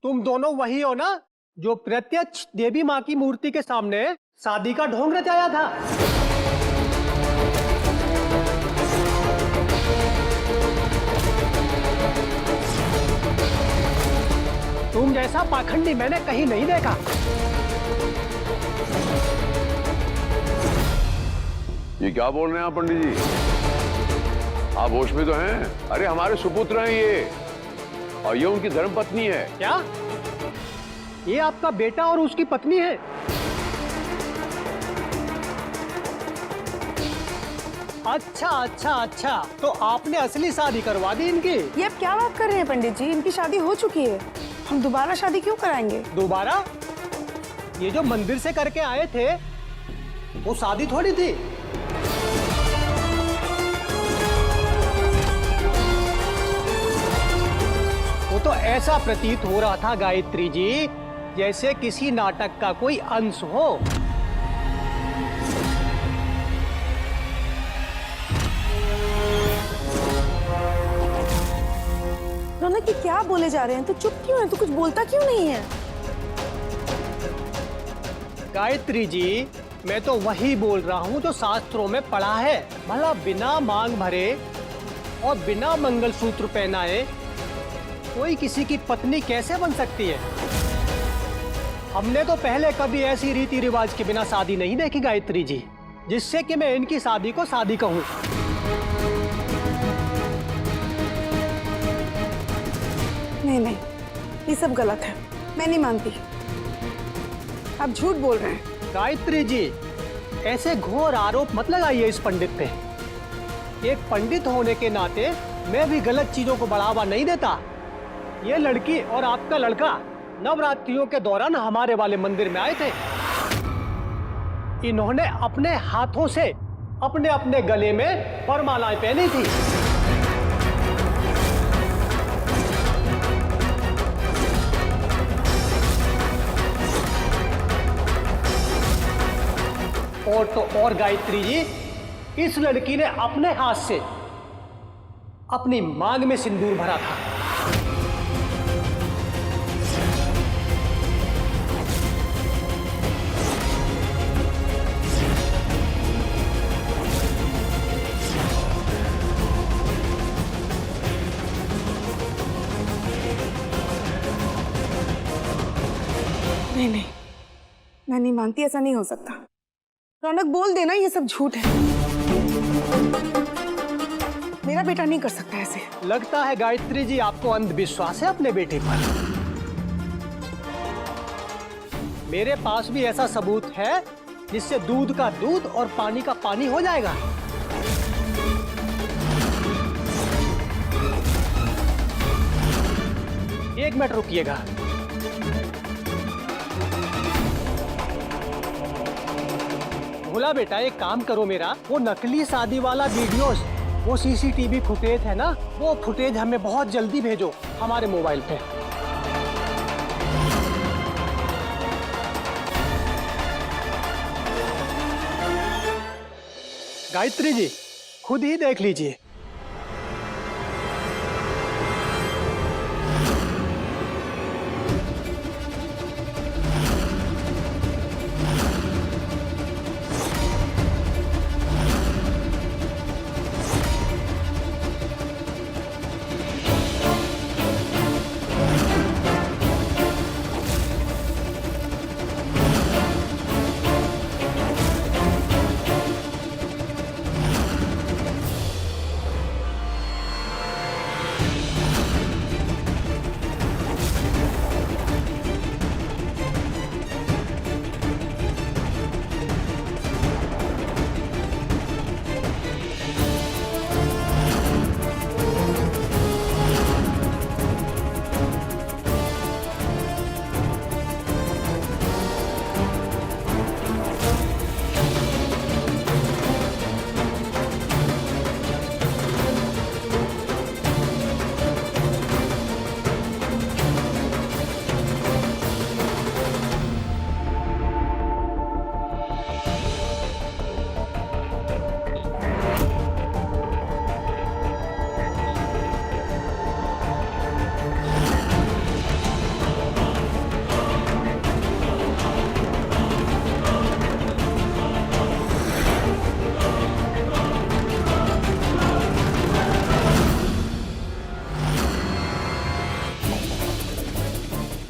तुम दोनों वही हो ना जो प्रत्यक्ष देवी माँ की मूर्ति के सामने शादी का ढोंग रचाया था। तुम जैसा पाखंडी मैंने कहीं नहीं देखा। ये क्या बोल रहे हैं आप पंडित जी? आप होश में तो हैं? अरे हमारे सुपुत्र हैं ये, और ये उनकी धर्मपत्नी है। क्या ये आपका बेटा और उसकी पत्नी है? अच्छा अच्छा अच्छा, तो आपने असली शादी करवा दी इनकी? ये अब क्या बात कर रहे हैं पंडित जी? इनकी शादी हो चुकी है, हम दोबारा शादी क्यों कराएंगे? दोबारा? ये जो मंदिर से करके आए थे वो शादी थोड़ी थी। वो तो ऐसा प्रतीत हो रहा था गायत्री जी जैसे किसी नाटक का कोई अंश हो। रौनक, ये क्या बोले जा रहे हैं? तो चुप क्यों है? तो कुछ बोलता क्यों नहीं है? गायत्री जी, मैं तो वही बोल रहा हूँ जो शास्त्रों में पढ़ा है। भला बिना मांग भरे और बिना मंगलसूत्र पहनाए कोई किसी की पत्नी कैसे बन सकती है? हमने तो पहले कभी ऐसी रीति रिवाज के बिना शादी नहीं देखी गायत्री जी, जिससे कि मैं इनकी शादी को शादी कहूँ। नहीं नहीं, ये सब गलत है, मैं नहीं मानती। आप झूठ बोल रहे हैं। गायत्री जी, ऐसे घोर आरोप मत लगाइए इस पंडित पे। एक पंडित होने के नाते मैं भी गलत चीजों को बढ़ावा नहीं देता। ये लड़की और आपका लड़का नवरात्रियों के दौरान हमारे वाले मंदिर में आए थे। इन्होंने अपने हाथों से अपने अपने गले में वरमालाएं पहनी थी। और तो और गायत्री जी, इस लड़की ने अपने हाथ से अपनी मांग में सिंदूर भरा था। नहीं नहीं, मैं नहीं मानती, ऐसा नहीं हो सकता। रौनक, बोल देना ये सब झूठ है। मेरा बेटा नहीं कर सकता ऐसे। लगता है गायत्री जी आपको अंधविश्वास है अपने बेटे पर। मेरे पास भी ऐसा सबूत है जिससे दूध का दूध और पानी का पानी हो जाएगा। एक मिनट रुकिएगा। भोला बेटा, एक काम करो मेरा, वो नकली शादी वाला वीडियोस, वो सीसीटीवी फुटेज है ना, वो फुटेज हमें बहुत जल्दी भेजो हमारे मोबाइल पे। गायत्री जी, खुद ही देख लीजिए।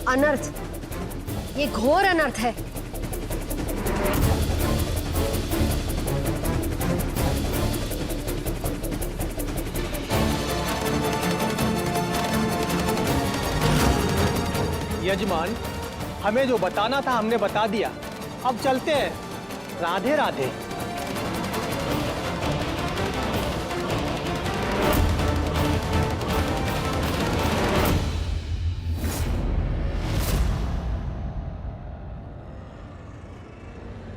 अनर्थ, ये घोर अनर्थ है। यजमान, हमें जो बताना था हमने बता दिया, अब चलते हैं। राधे राधे।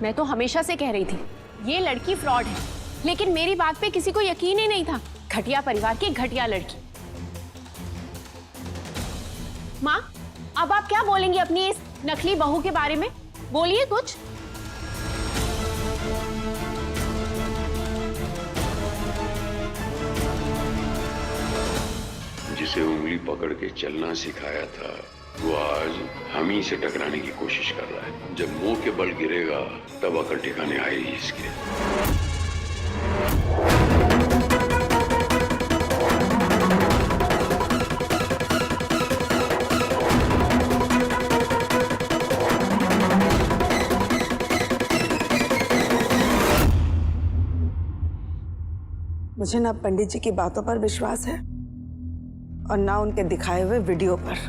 मैं तो हमेशा से कह रही थी ये लड़की फ्रॉड है, लेकिन मेरी बात पे किसी को यकीन ही नहीं था। घटिया परिवार की घटिया लड़की। माँ, अब आप क्या बोलेंगी अपनी इस नकली बहू के बारे में? बोलिए कुछ। जिसे उंगली पकड़ के चलना सिखाया था वो आज हम ही से टकराने की कोशिश कर रहा है। जब मुंह के बल गिरेगा तब अकल ठिकाने आएगी इसके। मुझे ना पंडित जी की बातों पर विश्वास है और ना उनके दिखाए हुए वीडियो पर।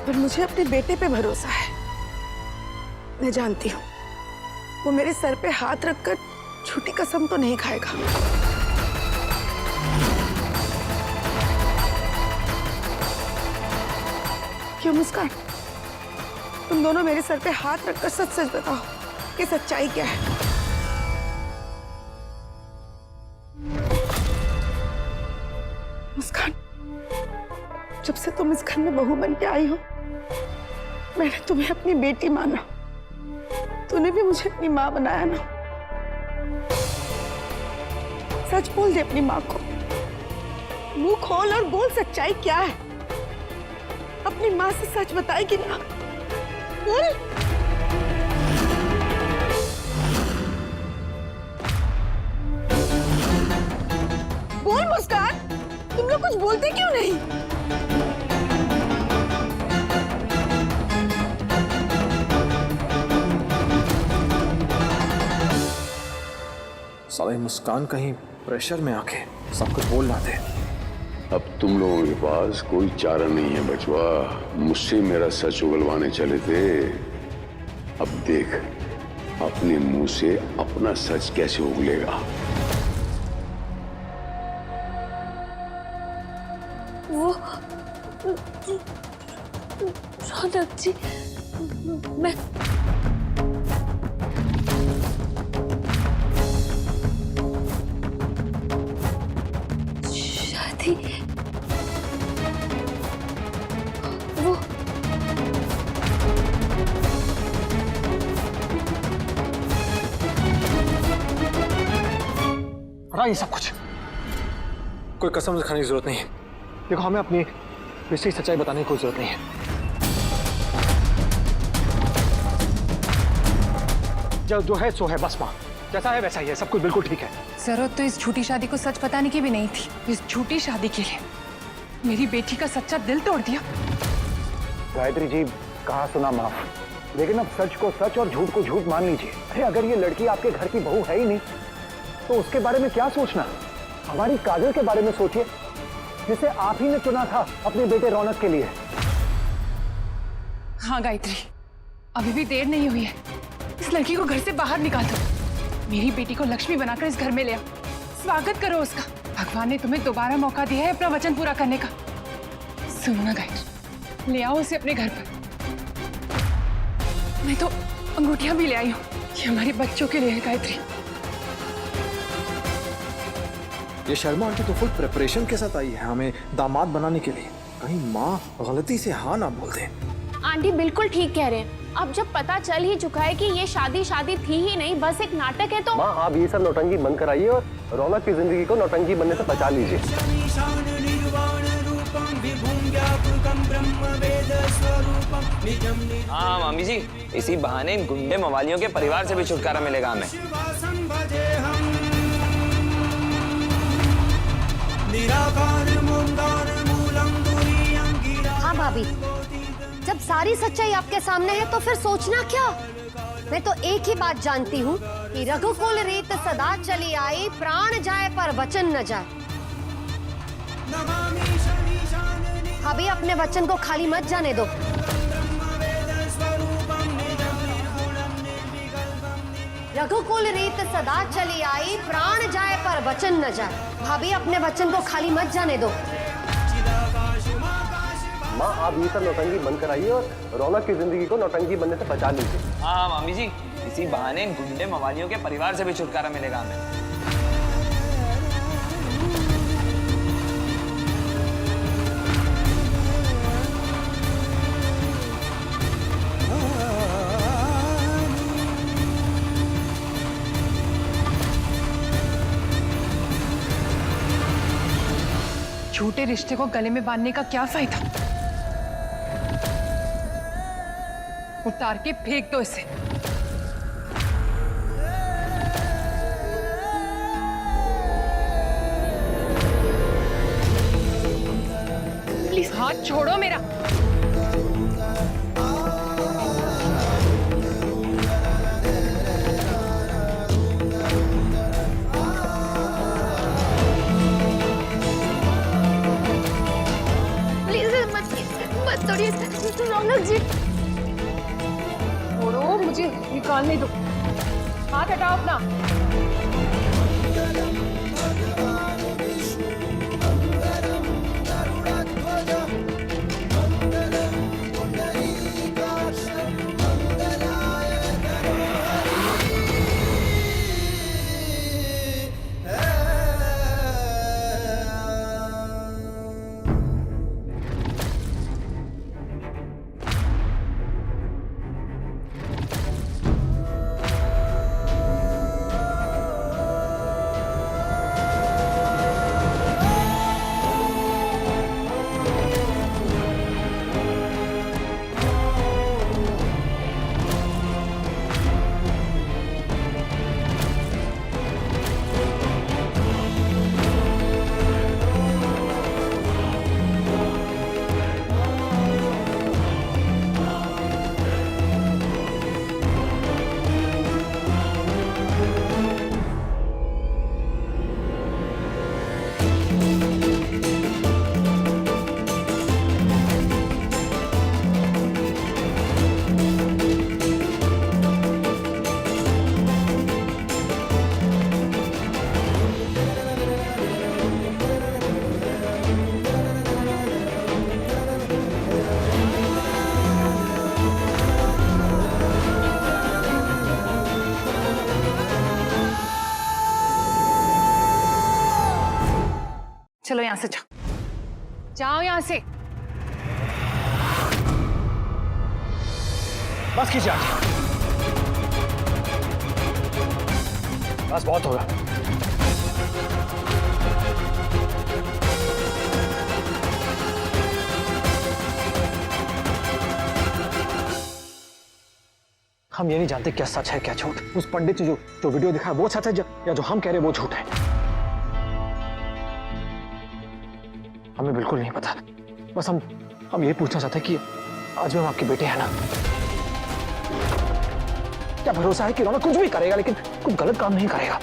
पर मुझे अपने बेटे पे भरोसा है। मैं जानती हूँ वो मेरे सर पे हाथ रखकर झूठी कसम तो नहीं खाएगा। क्यों मुस्कान, तुम दोनों मेरे सर पे हाथ रखकर सच सच बताओ कि सच्चाई क्या है। मुस्कान, जब से तुम इस घर में बहू बन के आई हो मैंने तुम्हें अपनी बेटी माना, तूने भी मुझे अपनी माँ बनाया ना। सच बोल दे अपनी माँ को, मुंह खोल और बोल सच्चाई क्या है। अपनी माँ से सच बताएगी ना, बोल। बोल मुस्कान, तुम लोग कुछ बोलते क्यों नहीं? साले मुस्कान कहीं प्रेशर में आके सब कुछ बोल रहा थे। अब तुम लोगों के पास कोई चारा नहीं है बचवा। मुझसे मेरा सच उगलवाने चले थे, अब देख अपने मुंह से अपना सच कैसे उगलेगा। वो रौनक जी, मैं शादी वो ये सब कुछ कोई कसम खाने की जरूरत नहीं है। देखो, हमें अपनी बेसिक सच्चाई बताने की कोई जरूरत नहीं है। जो है सो है, बस माँ, जैसा है वैसा ही है, सब कुछ बिल्कुल ठीक है। जरूरत तो इस झूठी शादी को सच बताने की भी नहीं थी। इस झूठी शादी के लिए मेरी बेटी का सच्चा दिल तोड़ दिया। गायत्री जी, कहा सुना माफ, लेकिन अब सच को सच और झूठ को झूठ मान लीजिए। अरे अगर ये लड़की आपके घर की बहू है ही नहीं तो उसके बारे में क्या सोचना। हमारी काजल के बारे में सोचिए, जिसे आप ही ने चुना था अपने बेटे रौनक के लिए। हाँ गायत्री, अभी भी देर नहीं हुई है। इस लड़की को घर से बाहर निकाल दो। मेरी बेटी को लक्ष्मी बनाकर इस घर में ले आओ। स्वागत करो उसका। भगवान ने तुम्हें दोबारा मौका दिया है अपना वचन पूरा करने का। सुनो ना गायत्री, ले आओ उसे अपने घर पर। मैं तो अंगूठियां भी ले आई हूँ। ये हमारे बच्चों के लिए है गायत्री। ये शर्मा आंटी तो फुल प्रिपरेशन के साथ आई है हमें दामाद बनाने के लिए। कहीं माँ गलती से हाँ ना बोल दे। आंटी बिल्कुल ठीक कह रहे हैं। अब जब पता चल ही चुका है कि ये शादी थी ही नहीं, बस एक नाटक है, तो माँ आप ये सब नौटंकी बंद कराइए और रौनक की जिंदगी को नौटंकी बनने से बचा लीजिए। हाँ मामी जी, इसी बहाने इन गुंडे मवालियों के परिवार से भी छुटकारा मिलेगा हमें। हाँ भाभी, जब सारी सच्चाई आपके सामने है तो फिर सोचना क्या। मैं तो एक ही बात जानती हूँ कि रघुकुल रीत सदा चली आई, प्राण जाए पर वचन न जाए। भाभी अपने वचन को खाली मत जाने दो। रघुकुल रीत सदा चली आई, प्राण जाए पर वचन न जाए। भाभी अपने वचन को खाली मत जाने दो। माँ आप ये सब नौटंकी बंद कराइए और रौनक की जिंदगी को नौटंकी बनने से बचा लीजिए। हाँ मामी जी, इसी बहाने इन गुंडे मवालियों के परिवार से भी छुटकारा मिलेगा हमें। झूठे रिश्ते को गले में बांधने का क्या फायदा। उतार के फेंक दो इसे। प्लीज हाथ छोड़ो मेरा। प्लीज मत तोड़िए रौनक जी। छोड़ो, मुझे निकालने दो। हाथ हटाओ अपना। चलो यहां से जाओ यहां से। बस कीजिए आंटी, बस बहुत होगा। हम ये नहीं जानते क्या सच है क्या झूठ। उस पंडित ने जो वीडियो दिखा है वो सच है या जो हम कह रहे हैं वो झूठ है। हमें बिल्कुल नहीं पता। बस हम ये पूछना चाहते हैं कि आज भी हम आपके बेटे हैं ना? क्या भरोसा है कि रौनक कुछ भी करेगा लेकिन कुछ गलत काम नहीं करेगा?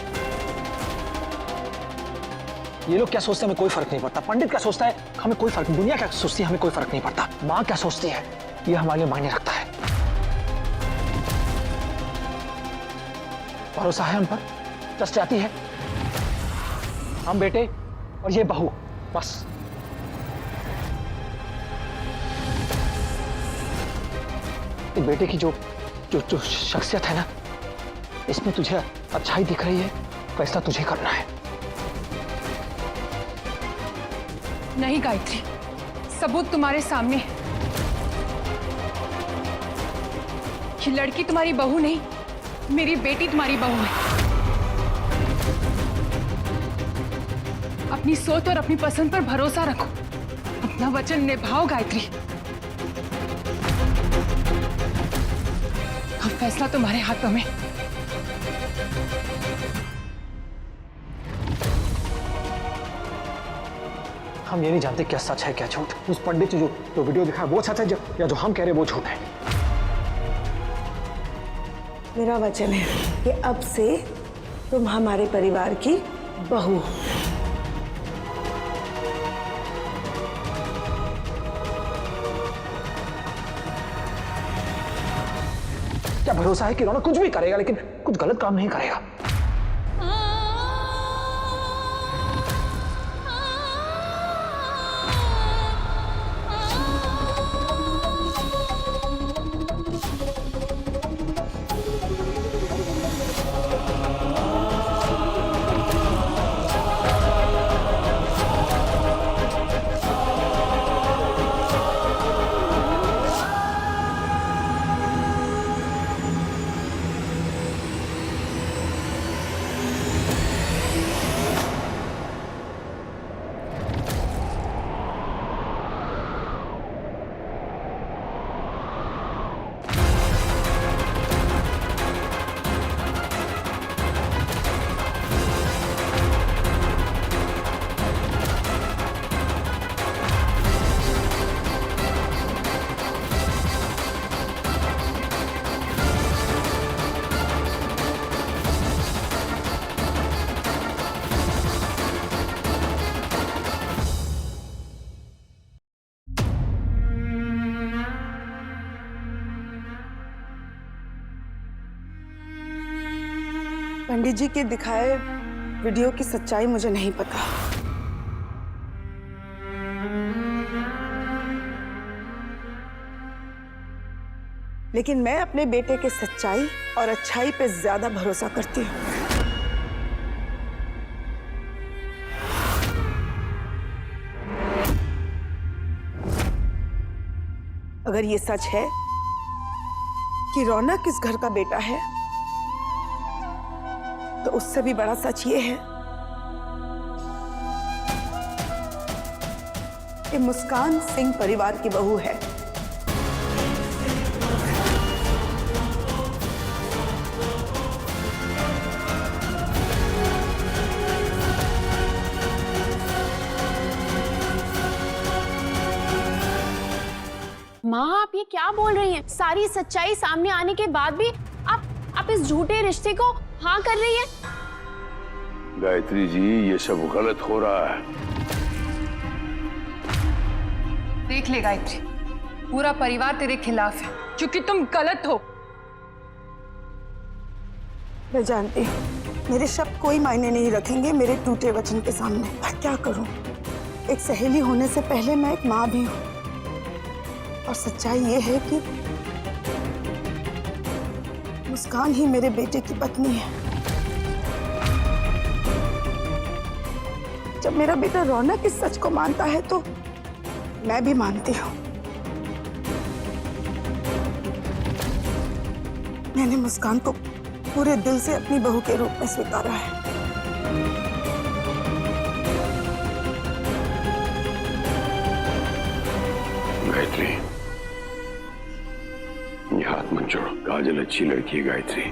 ये लोग क्या सोचते हैं हमें कोई फर्क नहीं पड़ता, पंडित क्या सोचता है हमें कोई फर्क नहीं, दुनिया क्या सोचती है हमें कोई फर्क नहीं पड़ता, माँ क्या सोचती है ये हमारे लिए मायने रखता है। भरोसा है हम पर, ट्रस्ट जाती है, हम बेटे और ये बहू, बस। एक बेटे की जो जो जो शख्सियत है ना, इसमें तुझे अच्छाई दिख रही है, फैसला तुझे करना है। नहीं गायत्री, सबूत तुम्हारे सामने है। ये लड़की तुम्हारी बहू नहीं, मेरी बेटी तुम्हारी बहू है। अपनी सोच और अपनी पसंद पर भरोसा रखो, अपना वचन निभाओ गायत्री। अब फैसला तुम्हारे हाथों में। हम ये नहीं जानते क्या सच है क्या झूठ। उस पंडित ने जो वीडियो दिखाया वो सच है या जो हम कह रहे हैं वो झूठ है। मेरा वचन है कि अब से तुम हमारे परिवार की बहू हो। क्या भरोसा है कि रौनक कुछ भी करेगा लेकिन कुछ गलत काम नहीं करेगा? पंडित जी के दिखाए वीडियो की सच्चाई मुझे नहीं पता, लेकिन मैं अपने बेटे के सच्चाई और अच्छाई पे ज्यादा भरोसा करती हूँ। अगर ये सच है कि रौनक इस घर का बेटा है, तो उससे भी बड़ा सच ये है कि मुस्कान सिंह परिवार की बहू है। माँ, आप ये क्या बोल रही हैं? सारी सच्चाई सामने आने के बाद भी आप इस झूठे रिश्ते को हाँ कर रही हैं? गायत्री जी, ये सब गलत हो रहा है। देख ले गायत्री, पूरा परिवार तेरे खिलाफ है क्योंकि तुम गलत हो। मैं जानती हूँ मेरे शब्द कोई मायने नहीं रखेंगे मेरे टूटे वचन के सामने। मैं क्या करूं? एक सहेली होने से पहले मैं एक माँ भी हूँ, और सच्चाई ये है कि मुस्कान ही मेरे बेटे की पत्नी है। जब मेरा बेटा रौनक इस सच को मानता है तो मैं भी मानती हूँ। मैंने मुस्कान को पूरे दिल से अपनी बहू के रूप में स्वीकारा है। गायत्री, ये हाथ मत जोड़ो। काजल अच्छी लड़की है गायत्री।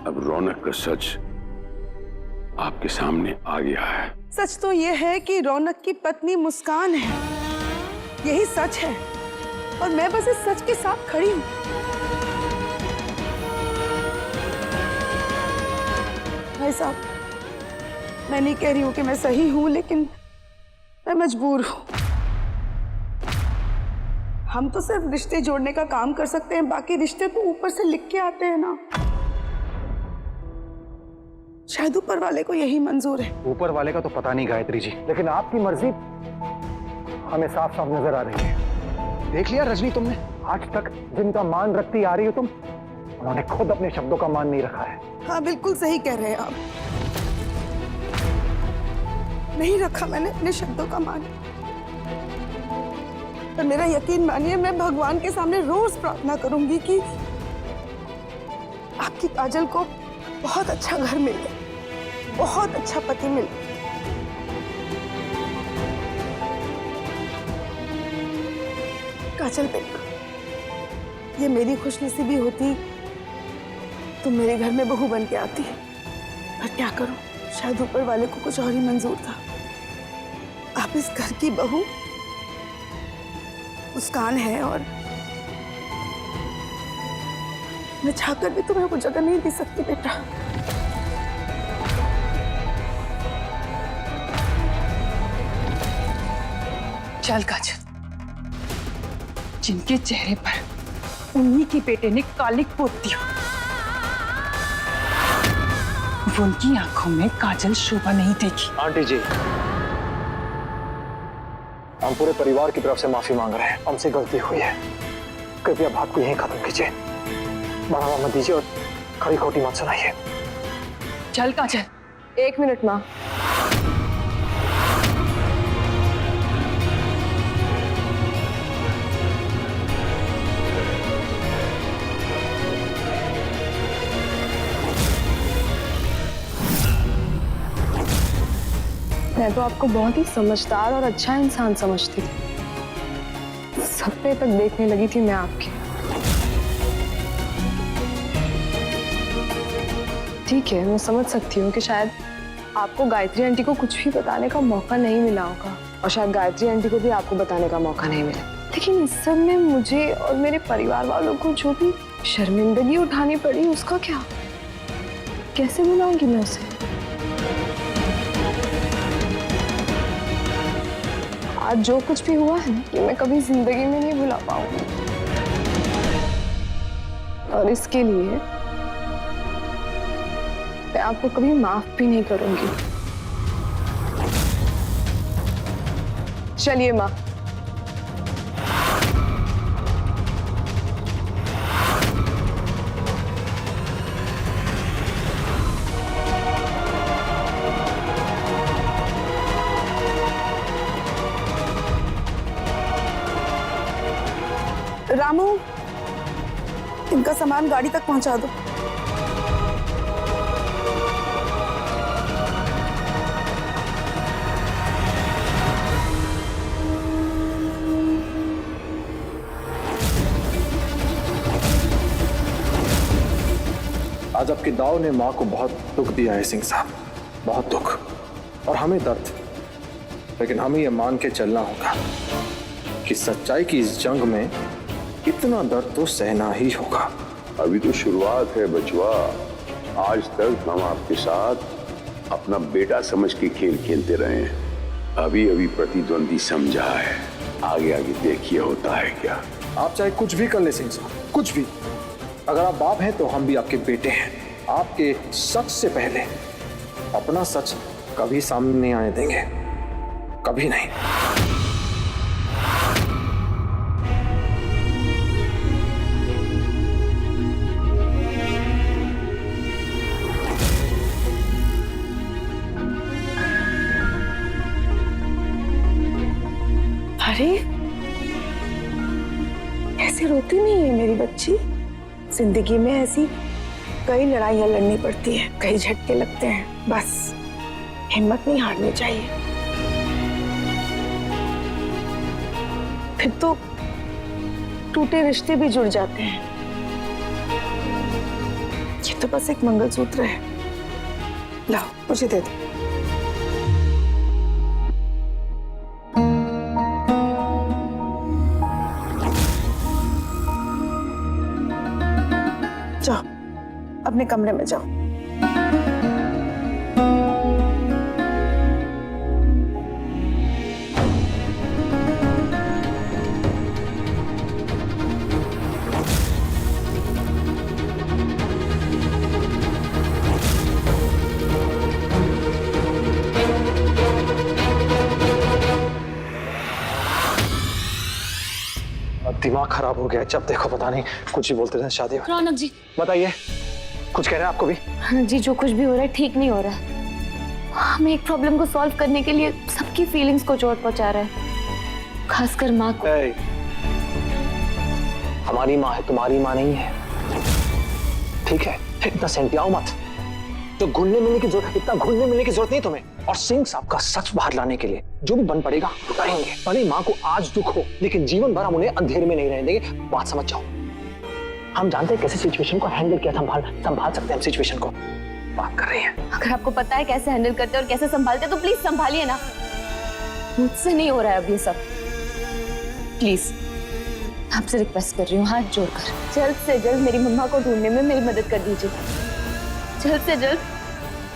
अब रौनक का सच आपके सामने आ गया है। सच तो ये है कि रौनक की पत्नी मुस्कान है, यही सच है, और मैं बस इस सच के साथ खड़ी हूँ। भाई साहब, मैं नहीं कह रही हूँ कि मैं सही हूँ, लेकिन मैं मजबूर हूँ। हम तो सिर्फ रिश्ते जोड़ने का काम कर सकते हैं, बाकी रिश्ते तो ऊपर से लिख के आते हैं ना। शायद ऊपर वाले को यही मंजूर है। ऊपर वाले का तो पता नहीं गायत्री जी, लेकिन आपकी मर्जी हमें साफ साफ नजर आ रही है। देख लिया रजनी तुमने, आज तक जिनका मान रखती आ रही हो तुम, उन्होंने खुद अपने शब्दों का मान नहीं रखा है। हाँ, बिल्कुल सही कह रहे हैं आप। नहीं रखा मैंने अपने शब्दों का मान। पर मेरा यकीन मानिए, मैं भगवान के सामने रोज प्रार्थना करूंगी कि आपकी काजल को बहुत अच्छा घर मिले, बहुत अच्छा पति मिले। काजल बेटा, ये मेरी खुशनसीबी होती तो मेरे घर में बहू बन के आती, पर क्या करूं, शायद ऊपर वाले को कुछ और ही मंजूर था। आप इस घर की बहू मुस्कान है, और मैं चाहकर भी तुम्हें वो जगह नहीं दे सकती बेटा। चल काजल, जिनके चेहरे पर उन्हीं के बेटे ने कालिक पोत दिया, वो उनकी आंखों में काजल शोभा नहीं देगी। आंटी जी, हम पूरे परिवार की तरफ से माफी मांग रहे हैं, हमसे गलती हुई है। कृपया बात को यहीं खत्म कीजिए, बढ़ावा मत दीजिए और खरी खोटी मत सुनाइए। चल काजल। 1 मिनट माँ। मैं तो आपको बहुत ही समझदार और अच्छा इंसान समझती थी। सपने तक देखने लगी थी मैं आपके। ठीक है, मैं समझ सकती हूँ कि शायद आपको गायत्री आंटी को कुछ भी बताने का मौका नहीं मिला होगा, और शायद गायत्री आंटी को भी आपको बताने का मौका नहीं मिला। लेकिन इस सब में मुझे और मेरे परिवार वालों को जो भी शर्मिंदगी उठानी पड़ी, उसका क्या? कैसे भुलाऊंगी मैं उसे? आज जो कुछ भी हुआ है ये मैं कभी जिंदगी में नहीं भुला पाऊंगी, और इसके लिए मैं आपको कभी माफ भी नहीं करूंगी। चलिए माँ। रामू, इनका सामान गाड़ी तक पहुंचा दो। आज आपके दाव ने माँ को बहुत दुख दिया है सिंह साहब, बहुत दुख, और हमें दर्द। लेकिन हमें यह मान के चलना होगा कि सच्चाई की इस जंग में इतना दर्द तो सहना ही होगा। अभी तो शुरुआत है बचवा। आज तक हम आपके साथ अपना बेटा समझ के खेल खेलते रहे हैं। अभी अभी प्रतिद्वंदी समझा है, आगे आगे देखिए होता है क्या। आप चाहे कुछ भी कर ले सिंह साहब, कुछ भी। अगर आप बाप हैं तो हम भी आपके बेटे हैं। आपके सच से पहले अपना सच कभी सामने नहीं आने देंगे, कभी नहीं। अरे, ऐसे रोती नहीं है मेरी बच्ची। जिंदगी में ऐसी कई लड़ाइयां लड़नी पड़ती हैं, कई झटके लगते हैं, बस हिम्मत नहीं हारनी चाहिए। फिर तो टूटे रिश्ते भी जुड़ जाते हैं। ये तो बस एक मंगलसूत्र है, लाओ मुझे दे दो। जाओ अपने कमरे में जाओ। दिमाग खराब हो गया है, जब देखो पता नहीं कुछ ही बोलते रहे शादी में। रौनक जी, बताइए, कुछ कह रहे हैं आपको भी? हाँ जी, जो कुछ भी हो रहा है ठीक नहीं हो रहा है। हमें एक प्रॉब्लम को सॉल्व करने के लिए सबकी फीलिंग्स को चोट पहुंचा रहा है, खासकर माँ को। हमारी माँ है, तुम्हारी माँ नहीं है, ठीक है? इतना सेंटियाओ मत। तो घुलने मिलने की जरूरत, इतना घुलने मिलने की जरूरत नहीं तुम्हें। और सिंह साहब का सच बाहर लाने के लिए जो भी बन पड़ेगा वो करेंगे। भले माँ को आज दुख हो, लेकिन जीवन भर हम उन्हें अंधेरे में नहीं रहने देंगे। बात समझ जाओ। हम जानते हैं कैसे सिचुएशन को हैंडल किया, संभाल सकते हैं हम सिचुएशन को। बात कर रही हैं। अगर आपको पता है कैसे हैंडल करते हैं और कैसे संभालते हैं तो प्लीज संभालिए ना। मुझसे नहीं हो रहा है अब ये सब। प्लीज आपसे रिक्वेस्ट कर रही हूँ, हाथ जोड़कर जल्द से जल्द मेरी मम्मा को ढूंढने में मेरी मदद कर दीजिए। जल्द से जल्द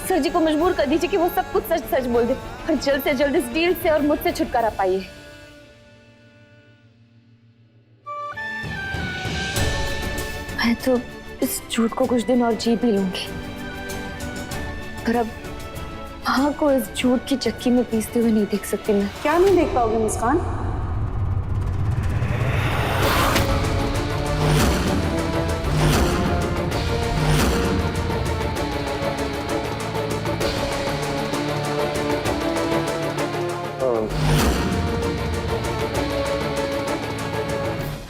सर जी को मजबूर कर दीजिए कि वो सब कुछ सच सच बोल दे और जल्द से जल्द इस डील से और मुझसे छुटकारा पाइए। मैं तो इस झूठ को कुछ दिन और जी भी लूंगी, पर अब माँ को इस झूठ की चक्की में पीसते हुए नहीं देख सकती मैं। क्या नहीं देख पाओगे मुस्कान?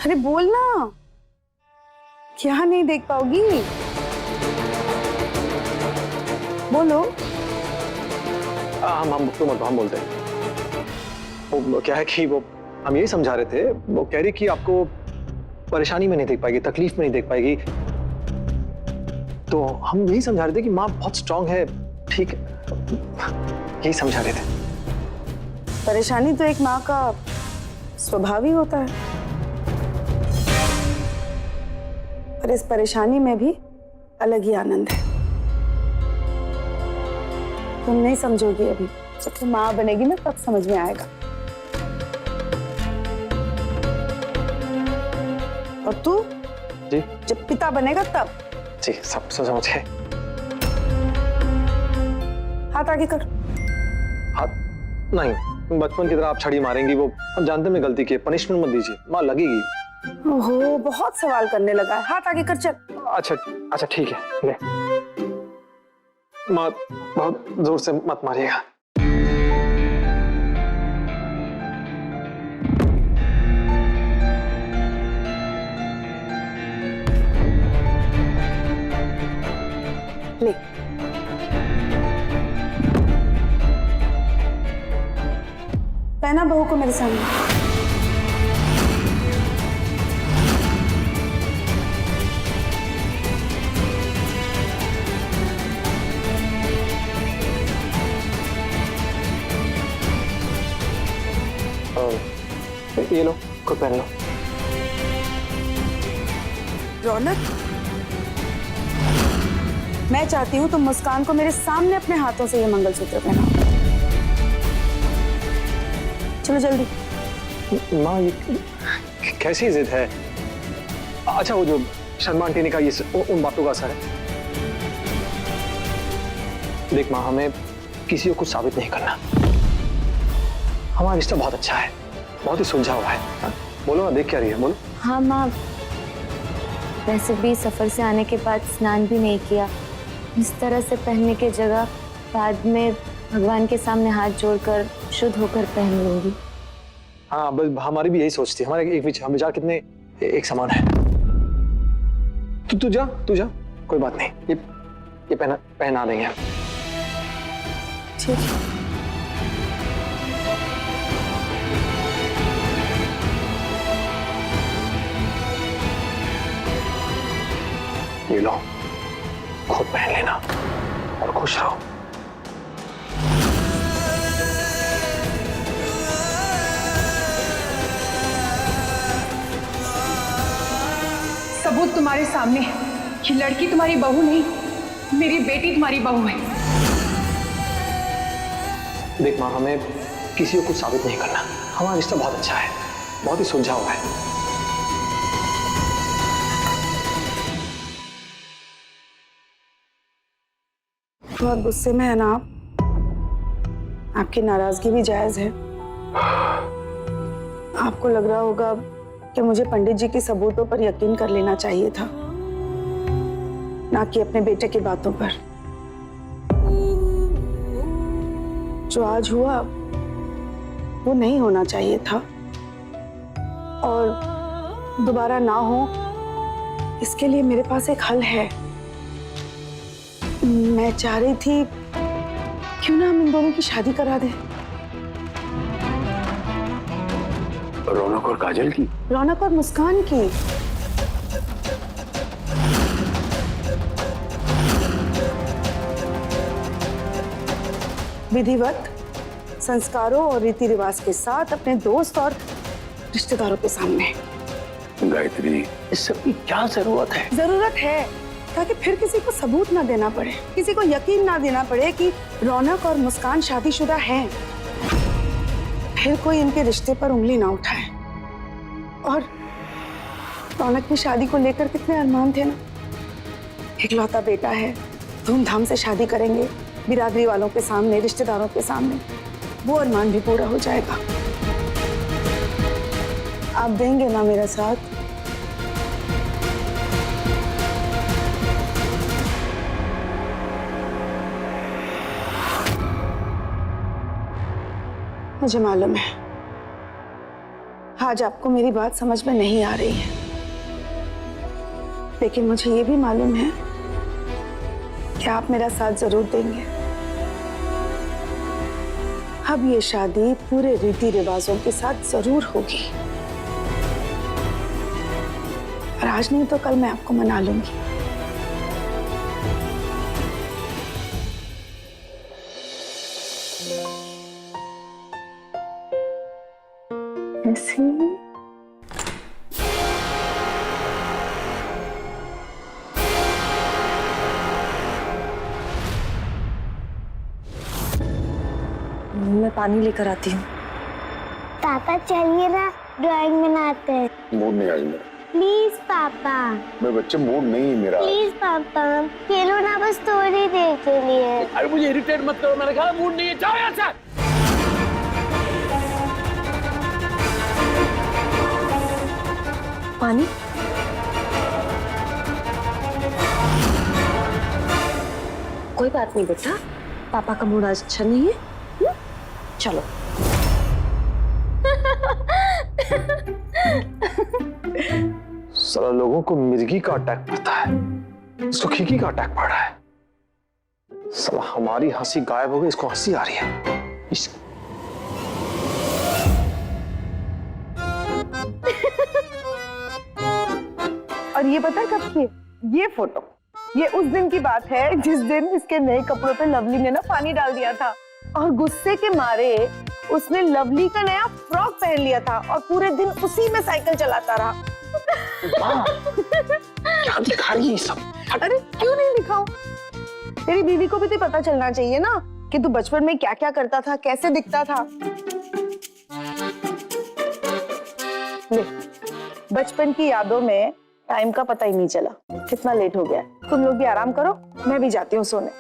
अरे बोलना, क्या नहीं देख पाओगी? बोलो। हम बोलते हैं। वो क्या है कि वो हम यही समझा रहे थे, वो कह रही कि आपको परेशानी में नहीं देख पाएगी, तकलीफ में नहीं देख पाएगी। तो हम यही समझा रहे थे कि माँ बहुत स्ट्रांग है, ठीक है, यही समझा रहे थे। परेशानी तो एक माँ का स्वभाव ही होता है, पर इस परेशानी में भी अलग ही आनंद है। तुम नहीं समझोगी अभी, जब तुम माँ बनेगी ना तब समझ में आएगा। और तू जी जब पिता बनेगा तब। जी सब समझ गए। हाथ आगे कर। हाथ नहीं, बचपन की तरह आप छड़ी मारेंगी, वो हम जानते हैं मैं गलती की है, पनिशमेंट मत दीजिए, माँ लगेगी। ओहो, बहुत सवाल करने लगा है। हाथ आगे कर, चल। अच्छा ठीक है, ले। माँ बहुत जोर से मत मारिएगा। ले। पहना बहू को मेरे सामने। ये लो, खुद पहन लो। रौनक, मैं चाहती हूँ तुम मुस्कान को मेरे सामने अपने हाथों से ये मंगलसूत्र पहनाओ। चलो जल्दी। माँ ये कैसी जिद है? अच्छा वो जो शर्मा आंटी ने कहा ये उन बातों का असर है। देख माँ, हमें किसी को कुछ साबित नहीं करना। हमारा रिश्ता बहुत अच्छा है, बहुत ही सुलझा हुआ है। हाँ? बोलो ना, देख क्या रही है, बोलो। हाँ माँ, वैसे भी सफर से आने के बाद स्नान भी नहीं किया, इस तरह से पहनने की जगह बाद में भगवान के सामने हाथ जोड़कर शुद्ध होकर पहन लूंगी। हाँ बस हमारी भी यही सोचती है, हमारे एक विचार कितने एक समान है। तू जा कोई बात नहीं, ये पहना देंगे। ठीक है। ये लो, खुद पहन लेना और खुश रहो। सबूत तुम्हारे सामने है। ये लड़की तुम्हारी बहू नहीं, मेरी बेटी तुम्हारी बहू है। देख माँ, हमें किसी को कुछ साबित नहीं करना। हमारा रिश्ता बहुत अच्छा है, बहुत ही सुलझा हुआ है। बहुत गुस्से में है ना आप? आपकी नाराजगी भी जायज है। आपको लग रहा होगा कि मुझे पंडित जी के सबूतों पर यकीन कर लेना चाहिए था, ना कि अपने बेटे की बातों पर। जो आज हुआ वो नहीं होना चाहिए था, और दोबारा ना हो इसके लिए मेरे पास एक हल है। मैं चाह रही थी क्यों ना हम इन दोनों की शादी करा दें। रौनक और काजल की? रौनक और मुस्कान की। विधिवत संस्कारों और रीति रिवाज के साथ अपने दोस्त और रिश्तेदारों के सामने। गायत्री, इस सब की क्या जरूरत है? जरूरत है ताकि फिर किसी को सबूत ना देना पड़े, किसी को यकीन ना देना पड़े कि रौनक और मुस्कान शादीशुदा हैं। फिर कोई इनके रिश्ते पर उंगली ना उठाए। और रौनक की शादी को लेकर कितने अरमान थे ना। इकलौता बेटा है, धूमधाम से शादी करेंगे, बिरादरी वालों के सामने, रिश्तेदारों के सामने। वो अरमान भी पूरा हो जाएगा। आप देंगे ना मेरा साथ? मुझे मालूम है आज आपको मेरी बात समझ में नहीं आ रही है, लेकिन मुझे ये भी मालूम है कि आप मेरा साथ जरूर देंगे। अब ये शादी पूरे रीति रिवाजों के साथ जरूर होगी, और आज नहीं तो कल मैं आपको मना लूंगी। ऐसे मैं पानी लेकर आती हूँ। पापा चलिए ना, ड्राइंग बनाते हैं। मूड नहीं आज मेरा। प्लीज पापा। मैं बच्चे, मूड नहीं है मेरा। प्लीज पापा, खेलो ना बस थोड़ी देर के लिए। अरे मुझे इरिटेट मत करो, मैंने कहा मूड नहीं है, जाओ यहाँ से। पानी? कोई बात नहीं बेटा, पापा का मूड आज अच्छा नहीं है। चलो। साला लोगों को मिर्गी का अटैक पड़ता है, इसको खीकी का अटैक पड़ रहा है। साला हमारी हंसी गायब हो गई, इसको हंसी आ रही है। और ये पता है कब की? ये फोटो, ये उस दिन की बात है जिस दिन इसके नए कपड़ों पे लवली ने ना पानी डाल दिया था, और गुस्से के मारे उसने लवली का नया फ्रॉक पहन लिया था और पूरे दिन उसी में साइकिल चलाता रहा। क्या दिखा रही है सब? अरे क्यों नहीं दिखाऊं? तेरी बीवी को भी तो पता चलना चाहिए ना कि तू बचपन में क्या क्या करता था, कैसे दिखता था। ले, बचपन की यादों में टाइम का पता ही नहीं चला। कितना लेट हो गया। तुम लोग भी आराम करो, मैं भी जाती हूँ सोने।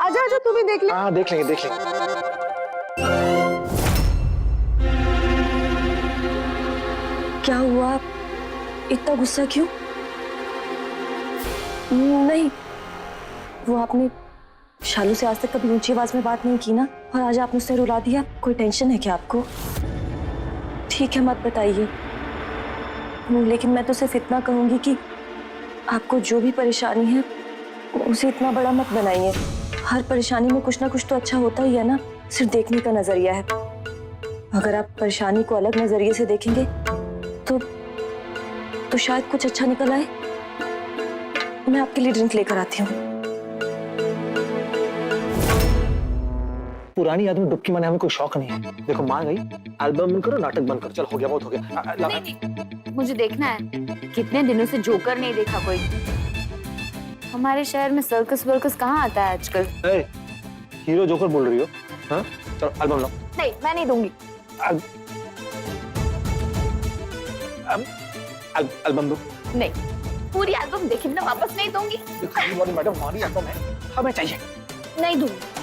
आजा आजा, तू भी देख ले। हाँ देख लेंगे, देख लेंगे। क्या हुआ? इतना गुस्सा क्यों? नहीं, वो आपने शालू से आज तक कभी ऊंची आवाज में बात नहीं की ना, और आज आपने उसे रुला दिया। कोई टेंशन है क्या आपको? ठीक है, मत बताइए, लेकिन मैं तो सिर्फ इतना कहूंगी कि आपको जो भी परेशानी है उसे इतना बड़ा मत बनाइए। हर परेशानी में कुछ ना कुछ तो अच्छा होता ही है ना, सिर्फ देखने का नजरिया है। अगर आप परेशानी को अलग नजरिए से देखेंगे तो शायद कुछ अच्छा निकल आए। मैं आपके लिए ड्रिंक लेकर आती हूँ। पुरानी याद में डुबकी मारने हमें कोई शौक नहीं है। देखो मान गई, एल्बम बंद करो, नाटक बंद करो। चल हो गया, बहुत हो गया। मुझे देखना है। कितने दिनों से जोकर नहीं देखा कोई। हमारे शहर में सर्कस वर्कस कहाँ आता है आजकल? हीरो जोकर बोल रही हो? हाँ चलो एल्बम लो। नहीं, मैं नहीं दूंगी। एल्बम दो। नहीं, पूरी एल्बम देखी बिना वापस नहीं दूंगी। मैडम हमारी एल्बम है, हमें चाहिए। नहीं दूंगी।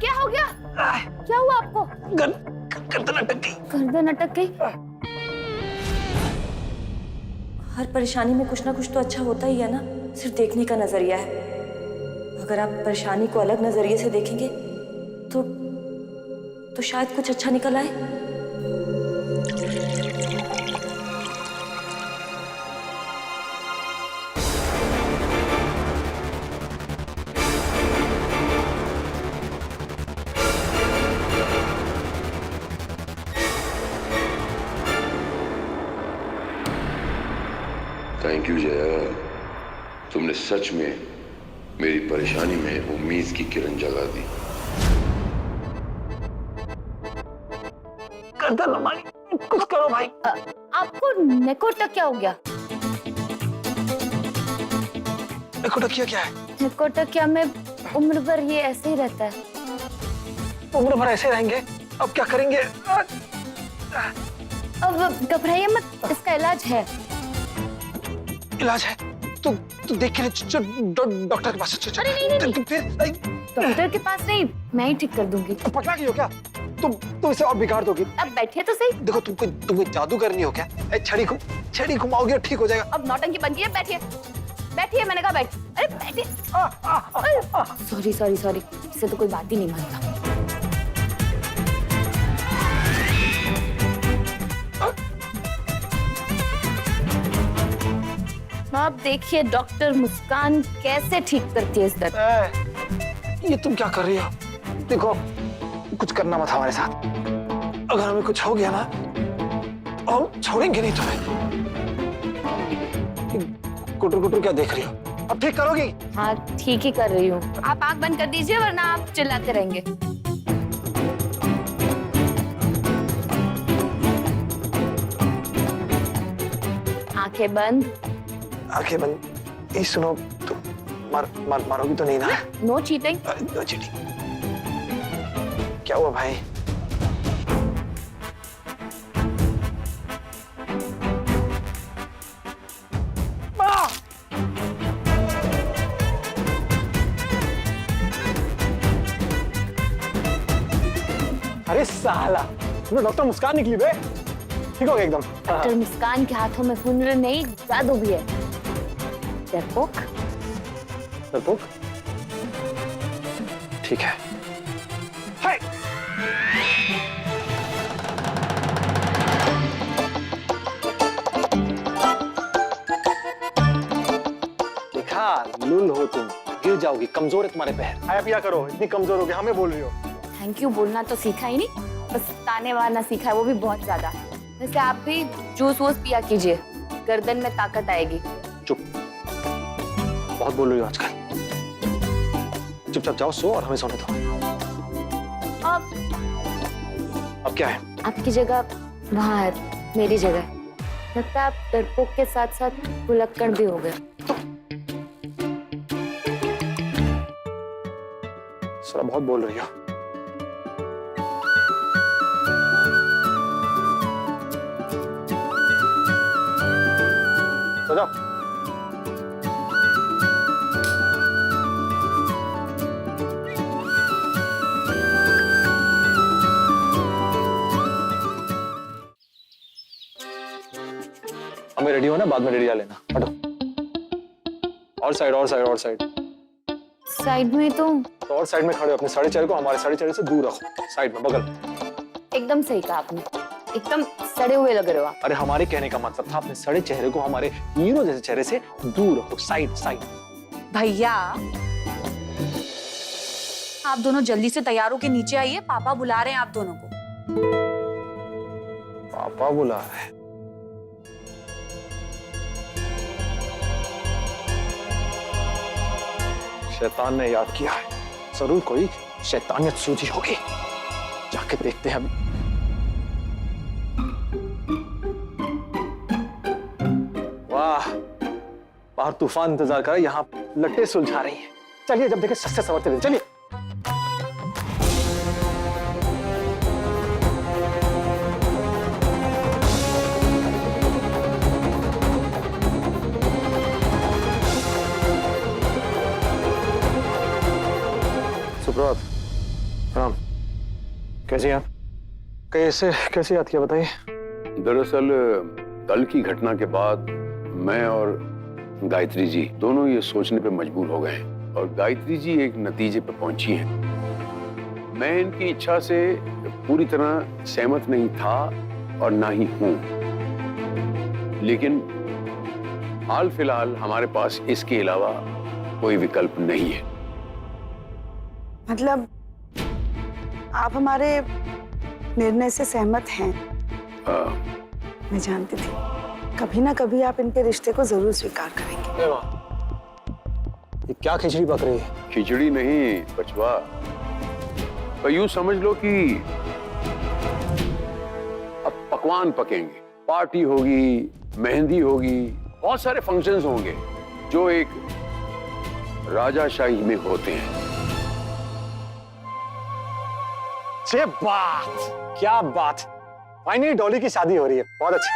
क्या हो गया? क्या हुआ आपको? गर्दन अटक गई। गर्दन अटक गई? हर परेशानी में कुछ ना कुछ तो अच्छा होता ही है ना, सिर्फ देखने का नजरिया है। अगर आप परेशानी को अलग नजरिए से देखेंगे तो शायद कुछ अच्छा निकल आए। थैंक यू जया, तुमने सच में मेरी परेशानी में उम्मीद की किरण जगा दी। गर्दन हमारी, कुछ करो भाई। आपको नेकोटक क्या हो गया? नेकोटकिया क्या है? नेकोटकिया में उम्र भर ये ऐसे ही रहता है। उम्र भर ऐसे रहेंगे? अब क्या करेंगे? अब घबराइए मत, इसका इलाज है। इलाज है? तू देख के डॉक्टर के पास। अरे नहीं, डॉक्टर के पास नहीं, मैं ही ठीक कर दूंगी। पकड़ा क्यों क्या? तुम इसे और बिगाड़ दोगी। अब बैठिए तो सही। देखो तुम जादू करनी हो क्या? छड़ी घुमाओगे और ठीक हो जाएगा। अब नौटंकी बंद कीजिए, बैठिए बैठिए, मैंने कहा बैठ। अरे बैठिए। सॉरी, इससे तो कोई बात ही नहीं मानता। आप देखिए डॉक्टर मुस्कान कैसे ठीक करती है इस दर्द। ये तुम क्या कर रही हो? देखो कुछ करना मत हमारे साथ। अगर हमें कुछ हो गया ना तो हम छोड़ेंगे नहीं तुम्हें। कुटर कुटर क्या देख रही हो? अब ठीक करोगी? हाँ ठीक ही कर रही हूँ। आप आंख बंद कर दीजिए वरना आप चिल्लाते रहेंगे। आंखें बंद। आंखें बंद। ये सुनो, तुम मारोगी तो नहीं ना? No cheating. No cheating. क्या हुआ भाई? अरे साला, तुमने डॉक्टर मुस्कान निकली बे। ठीक हो गया एकदम। डॉक्टर मुस्कान के हाथों में हुनर नहीं, जादू भी है। डरपोक? ठीक है। हाय। देखा, लुल हो तुम, गिर जाओगी, कमजोर है तुम्हारे पैर। खाया पिया करो, इतनी कमजोर हो गई, हमें बोल रही हो। थैंक यू बोलना तो सीखा ही नहीं, बस ताने मारना सीखा है, वो भी बहुत ज्यादा। वैसे आप भी जूस वूस पिया कीजिए, गर्दन में ताकत आएगी। चुप, बहुत बोल रही हो आजकल। चुपचाप जाओ, सो और हमें सोने दो। अब क्या है? आपकी जगह वहाँ है, मेरी जगह। लगता है आप डरपोक के साथ साथ भुलक्कड़ भी हो गए। सर बहुत बोल रही हो। तो जाओ। हमें रेडी होना, बाद में रेडी आ लेना। हटो। और साइड, और साइड, और साइड। साइड में तो और साइड में खड़े हो। अपने साढ़े चेहरे को हमारे साढ़े चेहरे से दूर रखो। साइड में, बगल। एकदम सही कहा आपने, एकदम सड़े हुए लग रहे हो आप। अरे हमारे कहने का मतलब था अपने सड़े चेहरे को हमारे हीरो जैसे चेहरे से दूर रखो। Side side. भैया आप दोनों जल्दी से तैयार होके नीचे आइए, पापा बुला रहे हैं आप दोनों को। पापा बुला रहे हैं? शैतान ने याद किया है, जरूर कोई शैतानियत सूझी होगी। जाके देखते हैं अभी। वाह, बाहर तूफान इंतजार कर रहा है, यहाँ लट्टे सुलझा रही हैं। चलिए जब देखे सस्ते सवरते दिन। चलिए। सुप्रभात। प्रणाम। कैसे आप? कैसे याद किया बताइए। दरअसल कल की घटना के बाद मैं और गायत्री जी दोनों ये सोचने पे मजबूर हो गए हैं और गायत्री जी एक नतीजे पे पहुंची हैं। मैं इनकी इच्छा से पूरी तरह सहमत नहीं था और ना ही हूं, लेकिन हाल फिलहाल हमारे पास इसके अलावा कोई विकल्प नहीं है। मतलब आप हमारे निर्णय से सहमत हैं? मैं जानती थी कभी ना कभी आप इनके रिश्ते को जरूर स्वीकार करेंगे। ये क्या खिचड़ी पक रही है? खिचड़ी नहीं बचवा, तो यूं समझ लो कि अब पकवान पकेंगे, पार्टी होगी, मेहंदी होगी, बहुत सारे फंक्शंस होंगे जो एक राजाशाही में होते हैं। ये बात, क्या बात। फाइनली डॉली की शादी हो रही है, बहुत अच्छी।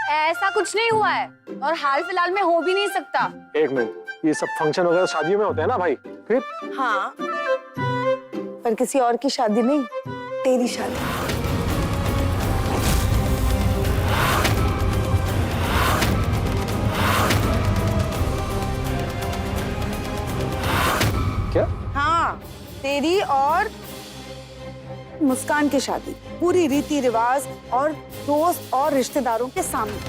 ऐसा कुछ नहीं हुआ है और हाल फिलहाल में हो भी नहीं सकता। एक मिनट, ये सब फंक्शन वगैरह शादियों में होते हैं ना भाई? फिर हाँ, पर किसी और की शादी नहीं, तेरी शादी। क्या? हाँ, तेरी और मुस्कान की शादी, पूरी रीति रिवाज और दोस्त और रिश्तेदारों के सामने।